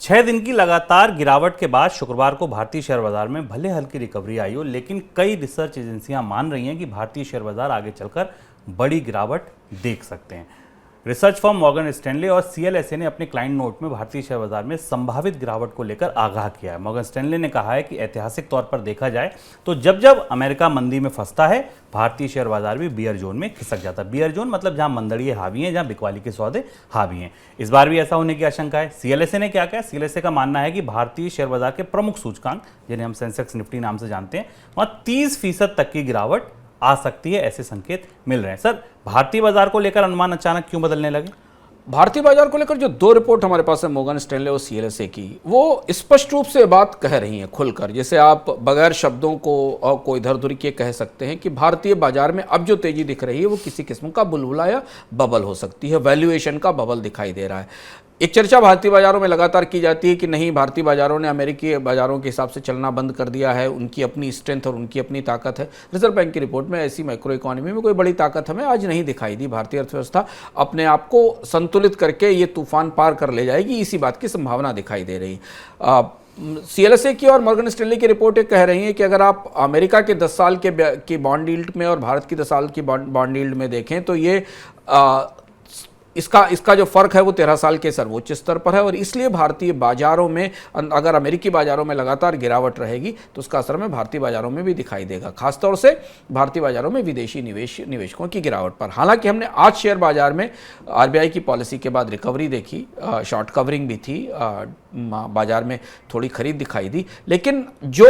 6 दिन की लगातार गिरावट के बाद शुक्रवार को भारतीय शेयर बाजार में भले हल्की रिकवरी आई हो, लेकिन कई रिसर्च एजेंसियां मान रही हैं कि भारतीय शेयर बाजार आगे चलकर बड़ी गिरावट देख सकते हैं। रिसर्च फर्म मॉर्गन स्टैनले और सीएलएसए ने अपने क्लाइंट नोट में भारतीय शेयर बाजार में संभावित गिरावट को लेकर आगाह किया है। मॉर्गन स्टैनले ने कहा है कि ऐतिहासिक तौर पर देखा जाए तो जब जब अमेरिका मंदी में फंसता है, भारतीय शेयर बाजार भी बियर जोन में खिसक जाता है। बियर जोन मतलब जहां मंदड़िए हावी हैं, जहां बिकवाली के सौदे हावी हैं। इस बार भी ऐसा होने की आशंका है। सीएलएसए ने क्या कहा? सीएलएसए का मानना है कि भारतीय शेयर बाजार के प्रमुख सूचकांक, जिन्हें हम सेंसेक्स निफ्टी नाम से जानते हैं, वहां 30% तक की गिरावट आ सकती है, ऐसे संकेत मिल रहे हैं। सर, भारतीय बाजार को लेकर अनुमान अचानक क्यों बदलने लगे? भारतीय बाजार को लेकर जो दो रिपोर्ट हमारे पास है, मॉर्गन स्टैनले और सीएलएसए की, वो स्पष्ट रूप से बात कह रही हैं खुलकर। जैसे आप बगैर शब्दों को इधर उधर किए कह सकते हैं कि भारतीय बाजार में अब जो तेजी दिख रही है वो किसी किस्म का बुलबुला या बबल हो सकती है, वैल्यूएशन का बबल दिखाई दे रहा है। एक चर्चा भारतीय बाजारों में लगातार की जाती है कि नहीं, भारतीय बाजारों ने अमेरिकी बाजारों के हिसाब से चलना बंद कर दिया है, उनकी अपनी स्ट्रेंथ और उनकी अपनी ताकत है। रिजर्व बैंक की रिपोर्ट में ऐसी मैक्रो इकोनॉमी में कोई बड़ी ताकत हमें आज नहीं दिखाई दी। भारतीय अर्थव्यवस्था अपने आप को संतुलित करके ये तूफान पार कर ले जाएगी, इसी बात की संभावना दिखाई दे रही। सीएलएसए की और मॉर्गन स्टैनले की रिपोर्टें कह रही हैं कि अगर आप अमेरिका के 10 साल के बॉन्ड यील्ड में और भारत की 10 साल की बॉन्ड यील्ड में देखें तो ये इसका जो फर्क है वो 13 साल के सर्वोच्च स्तर पर है। और इसलिए भारतीय बाजारों में, अगर अमेरिकी बाजारों में लगातार गिरावट रहेगी तो उसका असर में भारतीय बाजारों में भी दिखाई देगा, खासतौर से भारतीय बाजारों में विदेशी निवेशकों की गिरावट पर। हालांकि हमने आज शेयर बाजार में आरबीआई की पॉलिसी के बाद रिकवरी देखी, शॉर्ट कवरिंग भी थी, बाजार में थोड़ी खरीद दिखाई दी। लेकिन जो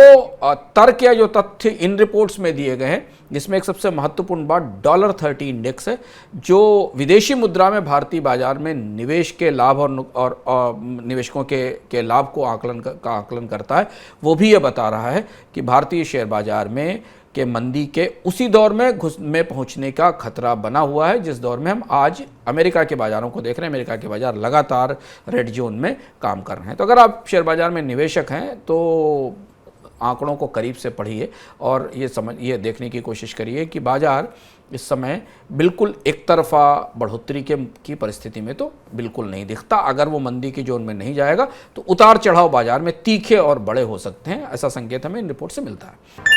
तर्क या जो तथ्य इन रिपोर्ट्स में दिए गए हैं, जिसमें एक सबसे महत्वपूर्ण बात $30 इंडेक्स है, जो विदेशी मुद्रा में भारतीय बाजार में निवेश के लाभ और निवेशकों के लाभ को आकलन करता है, वो भी ये बता रहा है कि भारतीय शेयर बाजार में के मंदी के उसी दौर में पहुंचने का खतरा बना हुआ है जिस दौर में हम आज अमेरिका के बाजारों को देख रहे हैं। अमेरिका के बाजार लगातार रेड जोन में काम कर रहे हैं। तो अगर आप शेयर बाजार में निवेशक हैं तो आंकड़ों को करीब से पढ़िए और ये देखने की कोशिश करिए कि बाजार इस समय बिल्कुल एक तरफा बढ़ोतरी की परिस्थिति में तो बिल्कुल नहीं दिखता। अगर वो मंदी की जोन में नहीं जाएगा तो उतार चढ़ाव बाजार में तीखे और बड़े हो सकते हैं, ऐसा संकेत हमें इन रिपोर्ट से मिलता है।